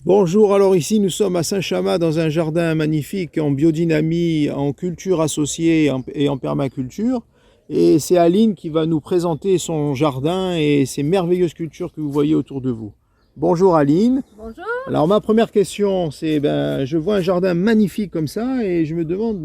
Bonjour, alors ici nous sommes à Saint-Chamas dans un jardin magnifique en biodynamie, en culture associée et en permaculture. Et c'est Aline qui va nous présenter son jardin et ces merveilleuses cultures que vous voyez autour de vous. Bonjour Aline. Bonjour. Alors ma première question c'est, je vois un jardin magnifique comme ça et je me demande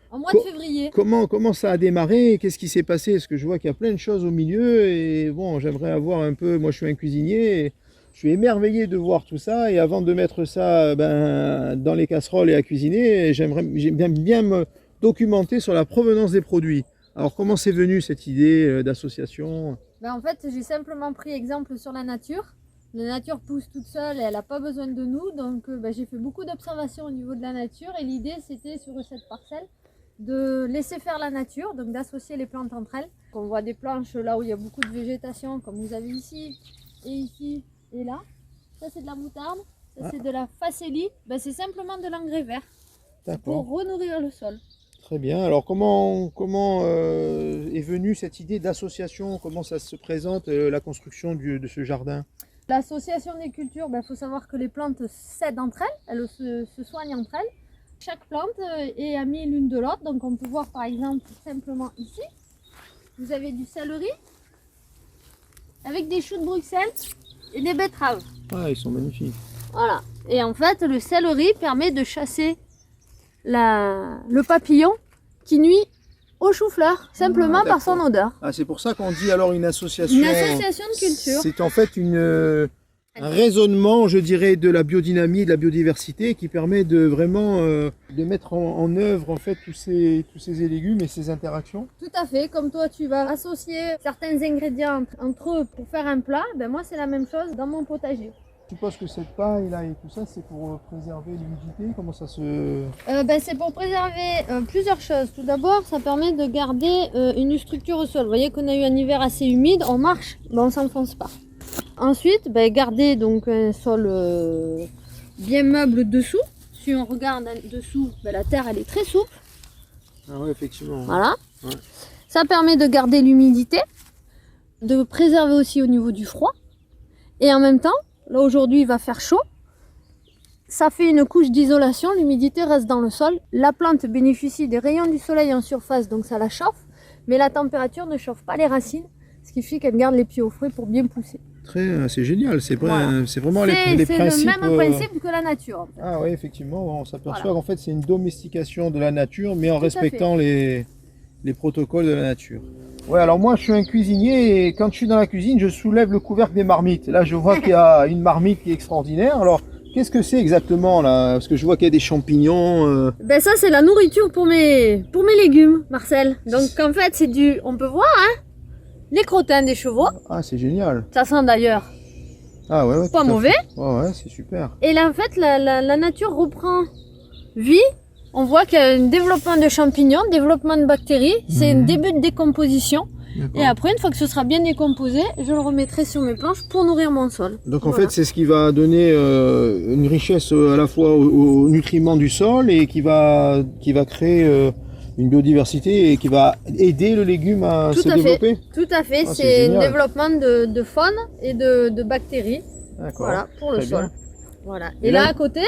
En mois de février. comment ça a démarré, qu'est-ce qui s'est passé? Parce que je vois qu'il y a plein de choses au milieu et bon, j'aimerais avoir un peu, moi je suis un cuisinier, et je suis émerveillé de voir tout ça et avant de mettre ça dans les casseroles et à cuisiner, j'aimerais bien me documenter sur la provenance des produits. Alors comment c'est venu cette idée d'association? En fait, j'ai simplement pris exemple sur la nature. La nature pousse toute seule et elle n'a pas besoin de nous. Donc j'ai fait beaucoup d'observations au niveau de la nature et l'idée c'était sur cette parcelle de laisser faire la nature, donc d'associer les plantes entre elles. On voit des planches là où il y a beaucoup de végétation comme vous avez ici et là. Ça c'est de la moutarde, ça c'est de la facélie. C'est simplement de l'engrais vert pour renourrir le sol. Très bien. Alors comment est venue cette idée d'association? Comment ça se présente la construction de ce jardin? L'association des cultures, faut savoir que les plantes s'aident entre elles se soignent entre elles. Chaque plante est amie l'une de l'autre, donc on peut voir par exemple simplement ici, vous avez du céleri avec des choux de Bruxelles et des betteraves. Ah, ils sont magnifiques. Voilà. Et en fait, le céleri permet de chasser le papillon qui nuit au chou-fleur, simplement par son odeur. Ah, c'est pour ça qu'on dit alors une association. Une association de culture. C'est en fait un raisonnement, je dirais, de la biodynamie et de la biodiversité qui permet de vraiment de mettre en œuvre en fait tous ces légumes et ces interactions. Tout à fait, comme toi tu vas associer certains ingrédients entre eux pour faire un plat, moi c'est la même chose dans mon potager. Je suppose que cette paille là et tout ça, c'est pour préserver l'humidité. Comment ça se... c'est pour préserver plusieurs choses. Tout d'abord, ça permet de garder une structure au sol. Vous voyez qu'on a eu un hiver assez humide, on marche, on ne s'enfonce pas. Ensuite, garder donc un sol bien meuble dessous. Si on regarde dessous, la terre elle est très souple. Ah oui, effectivement. Voilà. Ouais. Ça permet de garder l'humidité, de préserver aussi au niveau du froid. Et en même temps, là aujourd'hui il va faire chaud, ça fait une couche d'isolation, l'humidité reste dans le sol, la plante bénéficie des rayons du soleil en surface, donc ça la chauffe, mais la température ne chauffe pas les racines, ce qui fait qu'elle garde les pieds au frais pour bien pousser. C'est génial, c'est vraiment les principes... C'est le même principe que la nature. En fait. Ah oui, effectivement, on s'aperçoit qu'en fait c'est une domestication de la nature, mais en respectant les protocoles de la nature. Ouais, alors moi je suis un cuisinier et quand je suis dans la cuisine, je soulève le couvercle des marmites. Là je vois qu'il y a une marmite qui est extraordinaire. Alors qu'est-ce que c'est exactement là? Parce que je vois qu'il y a des champignons. Ça c'est la nourriture pour mes légumes, Marcel. Donc en fait c'est on peut voir les crottins des chevaux. Ah, c'est génial. Ça sent d'ailleurs. Ah ouais, pas mauvais. Ouais, c'est super. Et là en fait la nature reprend vie. On voit qu'il y a un développement de champignons, développement de bactéries, c'est un début de décomposition. Et après, une fois que ce sera bien décomposé, je le remettrai sur mes planches pour nourrir mon sol. Donc en fait, c'est ce qui va donner une richesse à la fois aux nutriments du sol et qui va créer une biodiversité et qui va aider le légume à se développer. Tout à fait, c'est un développement de faune et de bactéries. Voilà, pour le sol. Voilà. Et là à côté,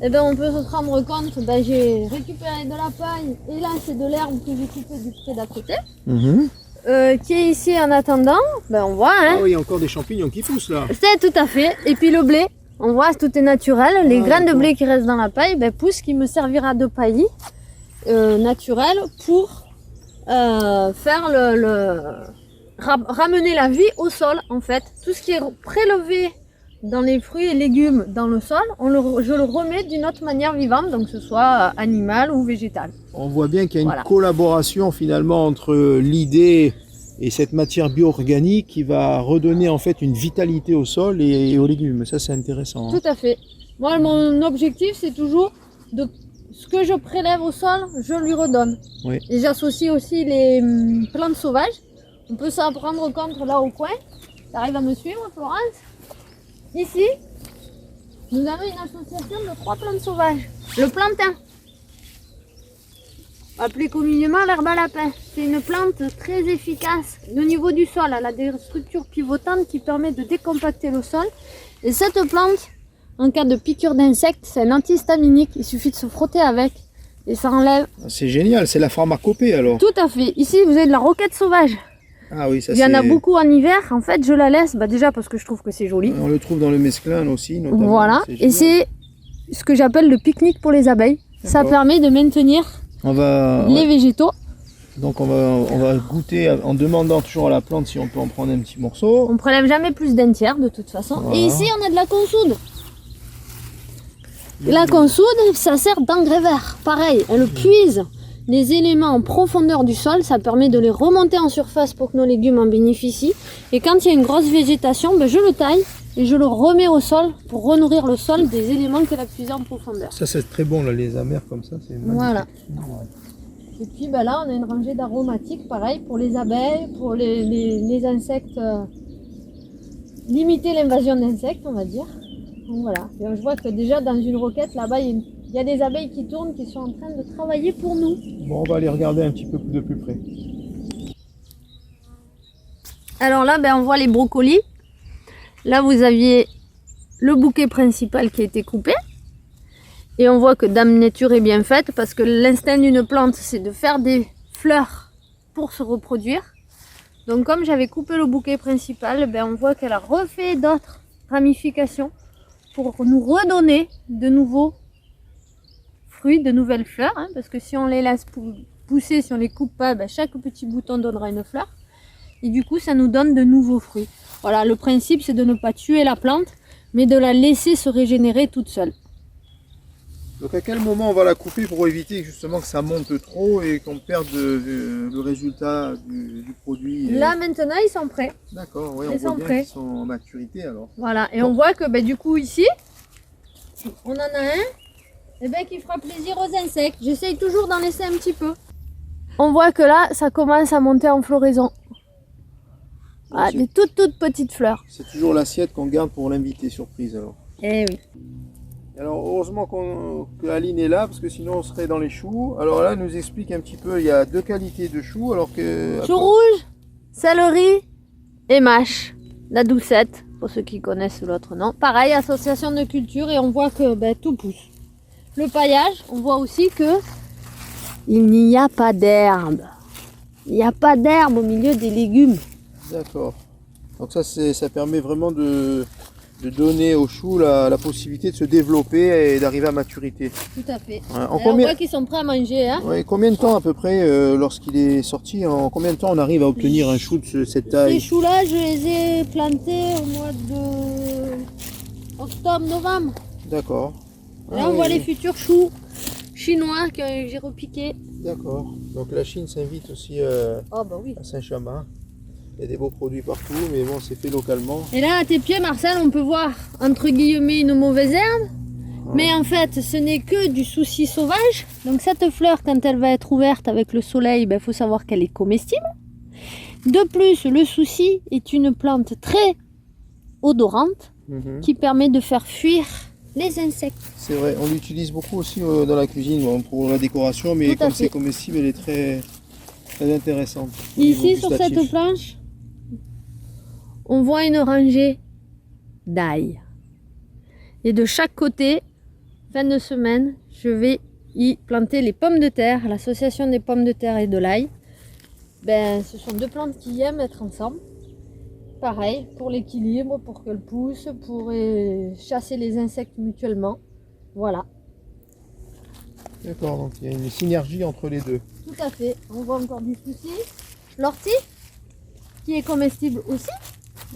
on peut se rendre compte, j'ai récupéré de la paille et là c'est de l'herbe que j'ai coupée du pré d'à côté, qui est ici en attendant, on voit. Ah oui, il y a encore des champignons qui poussent là. C'est tout à fait, et puis le blé, on voit tout est naturel, les graines de blé qui restent dans la paille poussent, qui me servira de paillis naturel pour faire ramener la vie au sol en fait. Tout ce qui est prélevé dans les fruits et légumes dans le sol, je le remets d'une autre manière vivante, donc que ce soit animal ou végétal. On voit bien qu'il y a une collaboration finalement entre l'idée et cette matière bio-organique qui va redonner en fait une vitalité au sol et aux légumes. Ça c'est intéressant. Tout à fait. Moi mon objectif c'est toujours ce que je prélève au sol, je lui redonne. Oui. Et j'associe aussi les plantes sauvages. On peut s'en rendre compte là au coin. Tu arrives à me suivre, Florence? Ici, nous avons une association de 3 plantes sauvages. Le plantain, appelé communément l'herbe à lapin. C'est une plante très efficace au niveau du sol. Elle a des structures pivotantes qui permettent de décompacter le sol. Et cette plante en cas de piqûre d'insectes. C'est un antihistaminique, il suffit de se frotter avec et ça enlève. C'est génial, c'est la pharmacopée alors. Tout à fait. Ici, vous avez de la roquette sauvage. Ah oui, ça Il y en a beaucoup en hiver. En fait, je la laisse déjà parce que je trouve que c'est joli. On le trouve dans le mesclin aussi, notamment. Voilà, et c'est ce que j'appelle le pique-nique pour les abeilles. Ça permet de maintenir les végétaux. Donc on va goûter en demandant toujours à la plante si on peut en prendre un petit morceau. On prélève jamais plus d'un tiers de toute façon. Voilà. Et ici, on a de la consoude. La consoude, ça sert d'engrais vert. Pareil, elle puise les éléments en profondeur du sol, ça permet de les remonter en surface pour que nos légumes en bénéficient. Et quand il y a une grosse végétation, je le taille et je le remets au sol pour renourrir le sol des éléments qu'elle a puisés en profondeur. Ça c'est très bon là, les amers comme ça, c'est magnifique. Voilà. Et puis là on a une rangée d'aromatiques, pareil pour les abeilles, pour les insectes, limiter l'invasion d'insectes on va dire. Donc voilà, et je vois que déjà dans une roquette là-bas il y a des abeilles qui tournent, qui sont en train de travailler pour nous. Bon, on va aller regarder un petit peu de plus près. Alors là, on voit les brocolis. Là, vous aviez le bouquet principal qui a été coupé. Et on voit que Dame Nature est bien faite parce que l'instinct d'une plante, c'est de faire des fleurs pour se reproduire. Donc comme j'avais coupé le bouquet principal, on voit qu'elle a refait d'autres ramifications pour nous redonner de nouveaux fruits, de nouvelles fleurs, parce que si on les laisse pousser, si on les coupe pas, chaque petit bouton donnera une fleur et du coup ça nous donne de nouveaux fruits. Voilà, le principe c'est de ne pas tuer la plante mais de la laisser se régénérer toute seule. Donc à quel moment on va la couper pour éviter justement que ça monte trop et qu'on perde le résultat du produit? Là maintenant ils sont prêts. D'accord, oui, on voit bien qu'ils sont en maturité alors. Voilà, et on voit que du coup ici on en a un qui fera plaisir aux insectes. J'essaye toujours d'en laisser un petit peu. On voit que là, ça commence à monter en floraison. Voilà, des toutes petites fleurs. C'est toujours l'assiette qu'on garde pour l'invité surprise alors. Eh oui. Alors heureusement que Aline est là parce que sinon on serait dans les choux. Alors là, elle nous explique un petit peu, il y a deux qualités de choux. Alors que chou rouge, céleri et mâche. La doucette, pour ceux qui connaissent l'autre nom. Pareil, association de culture et on voit que tout pousse. Le paillage, on voit aussi que il n'y a pas d'herbe. Il n'y a pas d'herbe au milieu des légumes. D'accord. Donc ça permet vraiment de donner aux choux la possibilité de se développer et d'arriver à maturité. Tout à fait. On voit qu'ils sont prêts à manger. Ouais, combien de temps à peu près, lorsqu'il est sorti, en combien de temps on arrive à obtenir un chou de cette taille? Ces choux-là, je les ai plantés au mois de octobre-novembre. D'accord. Là, on voit les futurs choux chinois que j'ai repiqués. D'accord. Donc la Chine s'invite aussi à Saint-Chamond. Il y a des beaux produits partout, mais bon, c'est fait localement. Et là, à tes pieds, Marcel, on peut voir, entre guillemets, une mauvaise herbe. Ouais. Mais en fait, ce n'est que du souci sauvage. Donc cette fleur, quand elle va être ouverte avec le soleil, faut savoir qu'elle est comestible. De plus, le souci est une plante très odorante qui permet de faire fuir les insectes. C'est vrai, on l'utilise beaucoup aussi dans la cuisine pour la décoration, mais comme c'est comestible, elle est très intéressante. Ici, sur cette planche, on voit une rangée d'ail. Et de chaque côté, fin de semaine, je vais y planter les pommes de terre, l'association des pommes de terre et de l'ail. Ce sont deux plantes qui aiment être ensemble. Pareil, pour l'équilibre, pour qu'elles poussent, pour chasser les insectes mutuellement. Voilà. D'accord, donc il y a une synergie entre les deux. Tout à fait. On voit encore du souci. L'ortie, qui est comestible aussi.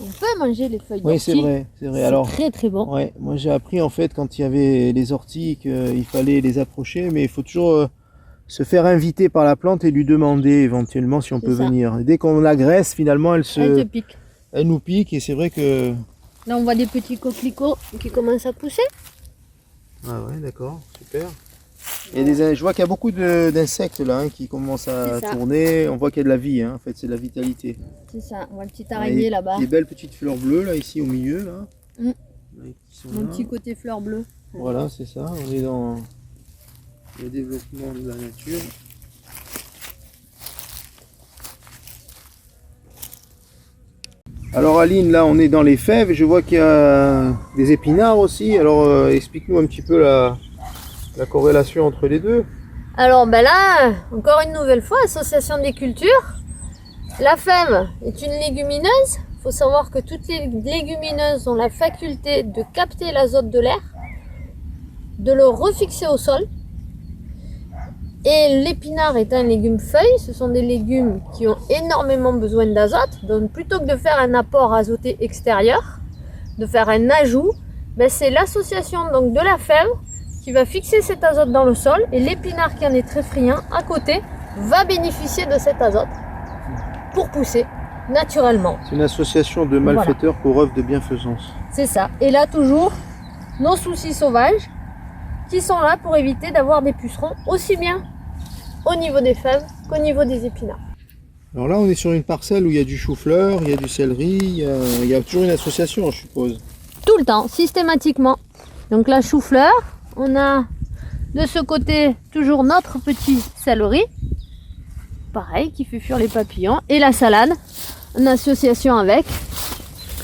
On peut manger les feuilles d'ortie. Oui, c'est vrai, c'est vrai. Alors, très bon. Ouais, moi j'ai appris en fait quand il y avait les orties qu'il fallait les approcher, mais il faut toujours se faire inviter par la plante et lui demander éventuellement si on peut venir. Et dès qu'on l'agresse, finalement, elle te pique. Elle nous pique et c'est vrai que... Là, on voit des petits coquelicots qui commencent à pousser. Ah ouais, d'accord, super. Je vois qu'il y a beaucoup d'insectes là qui commencent à tourner. On voit qu'il y a de la vie, en fait, c'est de la vitalité. C'est ça, on voit une petite araignée là-bas. Des belles petites fleurs bleues là, ici au milieu. Là. Mon petit côté fleur bleue. Voilà, c'est ça, on est dans le développement de la nature. Alors Aline, là on est dans les fèves et je vois qu'il y a des épinards aussi. Alors explique-nous un petit peu la corrélation entre les deux. Alors ben là, encore une nouvelle fois, association des cultures. La fève est une légumineuse. Il faut savoir que toutes les légumineuses ont la faculté de capter l'azote de l'air, de le refixer au sol. Et l'épinard est un légume feuille, ce sont des légumes qui ont énormément besoin d'azote. Donc plutôt que de faire un apport azoté extérieur, de faire un ajout, ben c'est l'association donc de la fève qui va fixer cet azote dans le sol et l'épinard qui en est très friand à côté va bénéficier de cet azote pour pousser naturellement. C'est une association de malfaiteurs pour œuvre de bienfaisance. C'est ça. Et là toujours, nos soucis sauvages qui sont là pour éviter d'avoir des pucerons aussi bien au niveau des fèves qu'au niveau des épinards. Alors là on est sur une parcelle où il y a du chou-fleur, il y a du céleri, il y a toujours une association je suppose. Tout le temps, systématiquement. Donc la chou-fleur, on a de ce côté toujours notre petit céleri, pareil, qui fait fuir les papillons, et la salade, en association avec,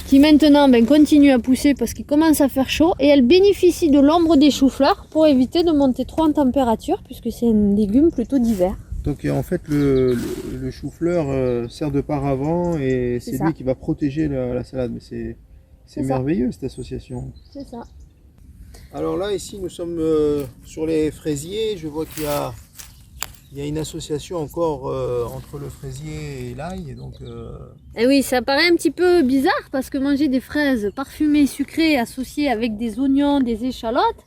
qui maintenant continue à pousser parce qu'il commence à faire chaud, et elle bénéficie de l'ombre des choux-fleurs pour éviter de monter trop en température, puisque c'est un légume plutôt d'hiver. Donc en fait le chou-fleur sert de paravent et c'est lui qui va protéger la salade, mais c'est merveilleux cette association. C'est ça. Alors là ici nous sommes sur les fraisiers, je vois qu'il y a une association encore entre le fraisier et l'ail. Et oui, ça paraît un petit peu bizarre parce que manger des fraises parfumées, sucrées, associées avec des oignons, des échalotes.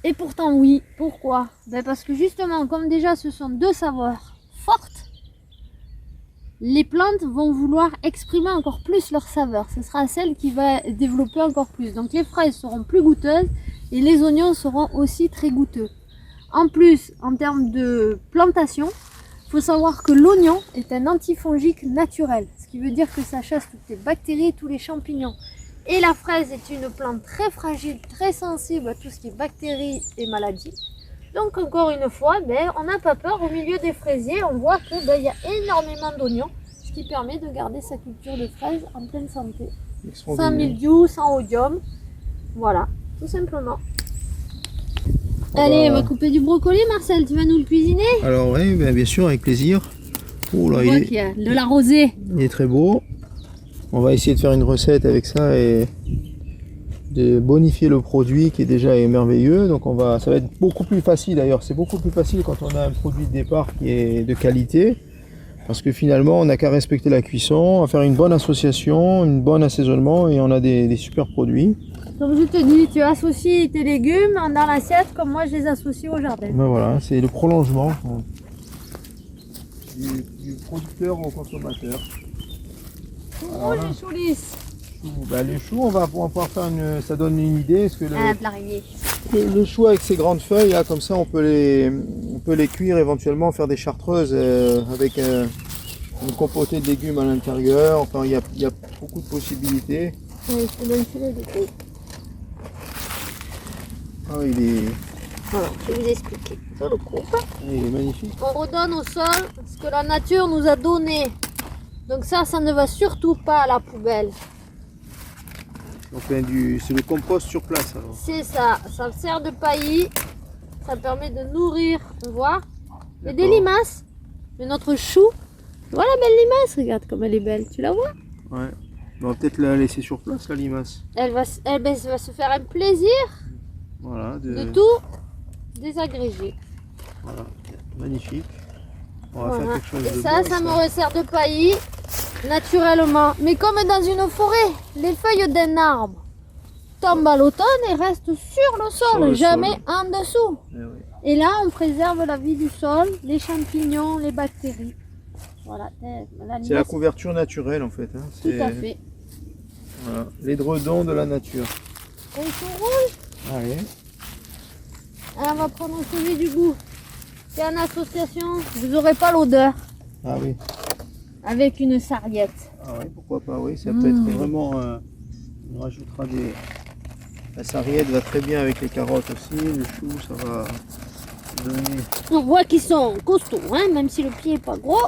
Et pourtant oui, pourquoi? Parce que justement, comme déjà ce sont deux saveurs fortes, les plantes vont vouloir exprimer encore plus leur saveur. Ce sera celle qui va développer encore plus. Donc les fraises seront plus goûteuses et les oignons seront aussi très goûteux. En plus, en termes de plantation, il faut savoir que l'oignon est un antifongique naturel, ce qui veut dire que ça chasse toutes les bactéries et tous les champignons. Et la fraise est une plante très fragile, très sensible à tout ce qui est bactéries et maladies. Donc encore une fois, on n'a pas peur. Au milieu des fraisiers, on voit qu'il y a énormément d'oignons, ce qui permet de garder sa culture de fraises en pleine santé. Sans mildiou, sans odium. Voilà, tout simplement. Allez, on va couper du brocoli, Marcel, tu vas nous le cuisiner? Alors oui, bien sûr, avec plaisir. Oh là, il y a de la rosée. Il est très beau. On va essayer de faire une recette avec ça et de bonifier le produit qui est déjà merveilleux. Donc ça va être beaucoup plus facile d'ailleurs. C'est beaucoup plus facile quand on a un produit de départ qui est de qualité. Parce que finalement, on n'a qu'à respecter la cuisson, à faire une bonne association, un bon assaisonnement et on a des super produits. Donc je te dis, tu associes tes légumes dans l'assiette comme moi je les associe au jardin. Voilà, c'est le prolongement du producteur au consommateur. Oh les choux lisses. Les choux, on va pouvoir faire ça donne une idée. Parce que le chou avec ses grandes feuilles, là, comme ça on peut les cuire éventuellement, faire des chartreuses avec une compotée de légumes à l'intérieur. Enfin, il y a beaucoup de possibilités. Oui, je te donne celui-là de thé. Ah, il est... Voilà, je vais vous expliquer. Je le coupe. Il est magnifique. On redonne au sol ce que la nature nous a donné. Donc ça ne va surtout pas à la poubelle. Donc c'est le compost sur place alors. C'est ça, ça sert de paillis. Ça permet de nourrir, on voit. Il y a des limaces. Mais notre chou, tu vois la belle limace? Regarde comme elle est belle, tu la vois? Ouais. On va peut-être la laisser sur place, la limace. Elle va se faire un plaisir de tout désagréger. Voilà, magnifique. On va faire quelque chose de ça, beau, ça me resserre de paillis naturellement. Mais comme dans une forêt, les feuilles d'un arbre tombent à l'automne et restent sur le sol, jamais en dessous. Et là, on préserve la vie du sol, les champignons, les bactéries. Voilà. C'est la couverture naturelle en fait. Hein. Tout à fait. Voilà, l'édredon de la nature. Et ils sont rouges. Allez. Alors, on va prendre celui du goût. C'est en association, vous n'aurez pas l'odeur. Ah oui. Avec une sarriette. Ah oui, pourquoi pas, oui. Ça peut être vraiment... on rajoutera des... La sarriette va très bien avec les carottes aussi. Le chou, ça va donner... On voit qu'ils sont costauds, hein, même si le pied n'est pas gros.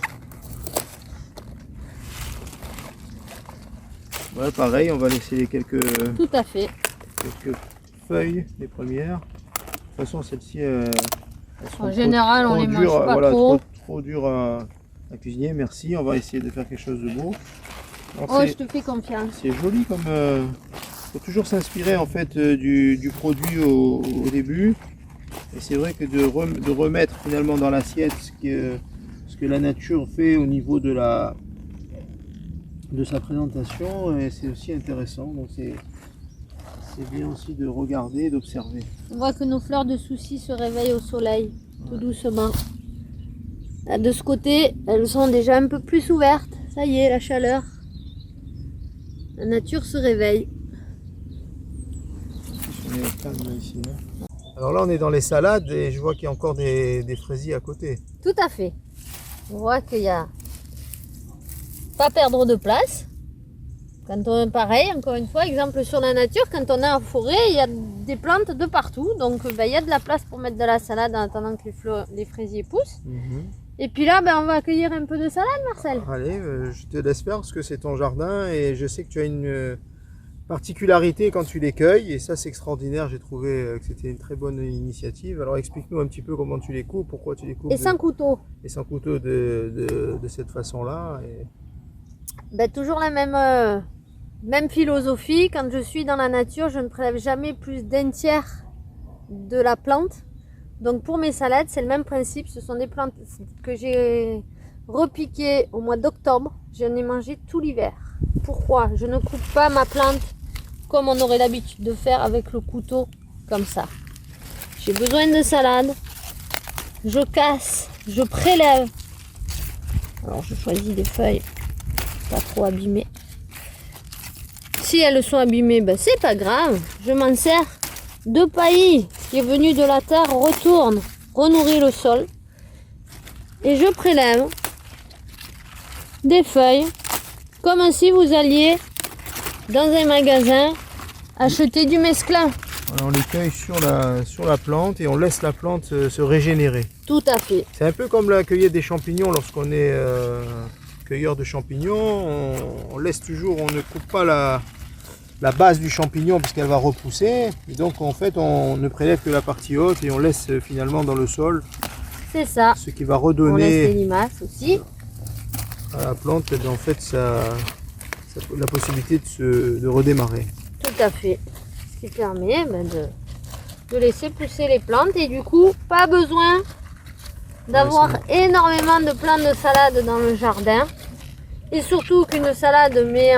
Ouais, pareil, on va laisser Tout à fait. quelques feuilles, les premières. De toute façon, celles-ci, elles sont En général, on les mange pas voilà, trop. trop dures à cuisiner. Merci, on va essayer de faire quelque chose de beau. Alors, Oh, je te fais confiance. c'est joli comme... faut toujours s'inspirer en fait du produit au début. Et c'est vrai que de remettre finalement dans l'assiette ce que la nature fait au niveau de sa présentation, et c'est aussi intéressant. Donc c'est bien aussi de regarder, d'observer. On voit que nos fleurs de soucis se réveillent au soleil, tout doucement. Là, de ce côté, elles sont déjà un peu plus ouvertes. Ça y est, la chaleur. La nature se réveille. On est calme ici, hein. Alors là, on est dans les salades et je vois qu'il y a encore des fraisiers à côté. Tout à fait. On voit qu'il y a pas perdre de place. Quand on pareil, encore une fois, exemple sur la nature, quand on est en forêt, il y a des plantes de partout. Donc il y a de la place pour mettre de la salade en attendant que les fraisiers poussent. Et puis là, on va accueillir un peu de salade, Marcel. Allez, je te laisse faire parce que c'est ton jardin et je sais que tu as une particularité quand tu les cueilles, et ça c'est extraordinaire. J'ai trouvé que c'était une très bonne initiative. Alors explique-nous un petit peu comment tu les coupes, pourquoi tu les coupes. Et sans couteau. Et sans couteau de cette façon-là. Toujours la même philosophie. Quand je suis dans la nature, je ne prélève jamais plus d'un tiers de la plante. Donc pour mes salades, c'est le même principe. Ce sont des plantes que j'ai repiquées au mois d'octobre. J'en ai mangé tout l'hiver. Pourquoi? Je ne coupe pas ma plante comme on aurait l'habitude de faire avec le couteau, comme ça. J'ai besoin de salade. Je casse, je prélève. Alors je choisis des feuilles pas trop abîmées. Si elles sont abîmées, c'est pas grave. Je m'en sers de paillis qui est venu de la terre, retourne, renourrit le sol. Et je prélève des feuilles comme si vous alliez dans un magasin acheter du mesclun. On les cueille sur la plante et on laisse la plante se régénérer. Tout à fait. C'est un peu comme la cueillette des champignons. Lorsqu'on est cueilleur de champignons, on laisse toujours, on ne coupe pas la base du champignon puisqu'elle va repousser. Et donc en fait on ne prélève que la partie haute et on laisse finalement dans le sol. C'est ça. Ce qui va On redonner laisse les limaces aussi à la plante en fait la possibilité de redémarrer. Tout à fait. Ce qui permet de laisser pousser les plantes et du coup pas besoin d'avoir énormément de plantes de salade dans le jardin. Et surtout qu'une salade met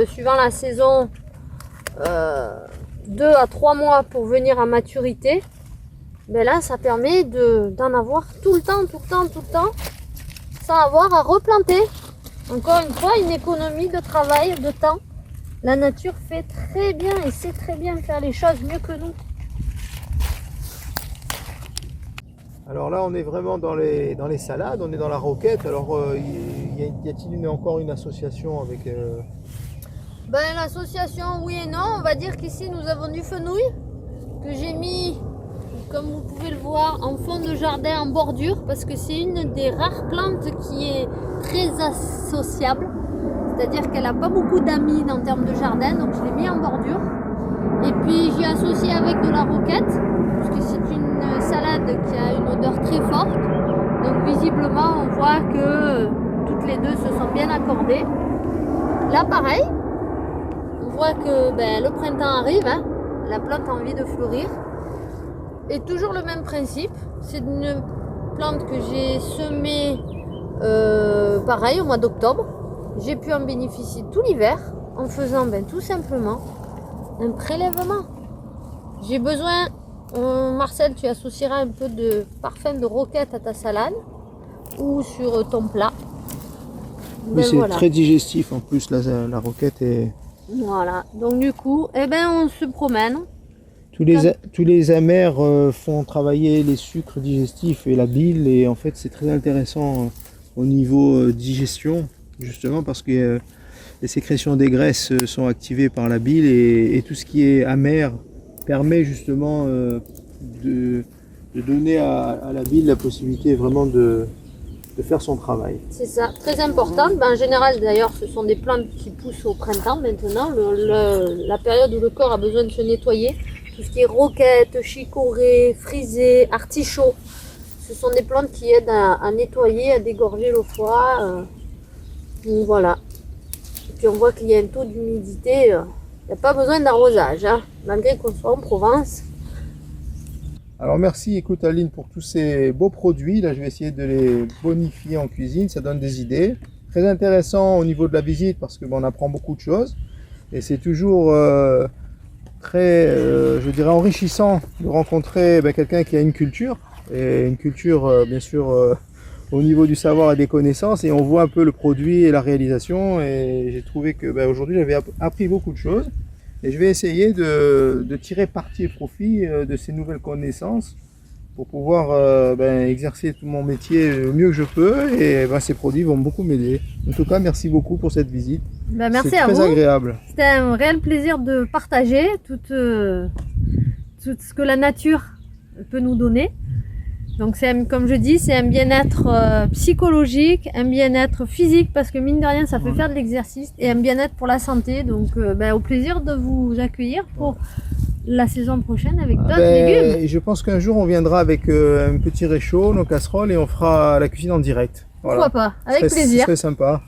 suivant la saison, 2 à 3 mois pour venir à maturité. Là, ça permet d'en avoir tout le temps, sans avoir à replanter. Encore une fois, une économie de travail, de temps. La nature fait très bien et sait très bien faire les choses mieux que nous. Alors là, on est vraiment dans les salades, on est dans la roquette. Alors, y a-t-il encore une association avec... L'association, oui et non. On va dire qu'ici, nous avons du fenouil que j'ai mis, comme vous pouvez le voir, en fond de jardin, en bordure, parce que c'est une des rares plantes qui est très associable. C'est-à-dire qu'elle n'a pas beaucoup d'amis en termes de jardin, donc je l'ai mis en bordure. Et puis, j'ai associé avec de la roquette, puisque c'est une salade qui a une odeur très forte. Donc visiblement, on voit que toutes les deux se sont bien accordées. Là, pareil, on voit que le printemps arrive, hein, la plante a envie de fleurir. Et toujours le même principe, c'est une plante que j'ai semée pareil au mois d'octobre. J'ai pu en bénéficier tout l'hiver en faisant tout simplement un prélèvement. J'ai besoin, Marcel, tu associeras un peu de parfum de roquette à ta salade ou sur ton plat. Oui, c'est très digestif en plus, la roquette est... Voilà, donc du coup, on se promène. Tous les amers font travailler les sucres digestifs et la bile, et en fait c'est très intéressant au niveau digestion, justement parce que les sécrétions des graisses sont activées par la bile, et tout ce qui est amer permet justement de donner à la bile la possibilité vraiment de faire son travail. C'est ça, très important. En général, d'ailleurs, ce sont des plantes qui poussent au printemps maintenant, la période où le corps a besoin de se nettoyer. Tout ce qui est roquette, chicorée, frisée, artichaut, ce sont des plantes qui aident à nettoyer, à dégorger le foie. Donc voilà. Et puis on voit qu'il y a un taux d'humidité, il n'y a pas besoin d'arrosage, hein, malgré qu'on soit en Provence. Alors merci, écoute Aline, pour tous ces beaux produits. Là, je vais essayer de les bonifier en cuisine, ça donne des idées. Très intéressant au niveau de la visite parce que on apprend beaucoup de choses. Et c'est toujours très, je dirais, enrichissant de rencontrer quelqu'un qui a une culture. Et une culture, bien sûr, au niveau du savoir et des connaissances. Et on voit un peu le produit et la réalisation. Et j'ai trouvé que aujourd'hui, j'avais appris beaucoup de choses. Et je vais essayer de tirer parti et profit de ces nouvelles connaissances pour pouvoir exercer tout mon métier le mieux que je peux. Et ces produits vont beaucoup m'aider. En tout cas, merci beaucoup pour cette visite. Merci à vous. C'est très agréable. C'était un réel plaisir de partager tout ce que la nature peut nous donner. Donc comme je dis, c'est un bien-être psychologique, un bien-être physique parce que mine de rien ça fait faire de l'exercice et un bien-être pour la santé. Donc au plaisir de vous accueillir pour la saison prochaine avec d'autres légumes. Et je pense qu'un jour on viendra avec un petit réchaud, nos casseroles et on fera la cuisine en direct. Pourquoi pas, avec plaisir. Ce serait sympa.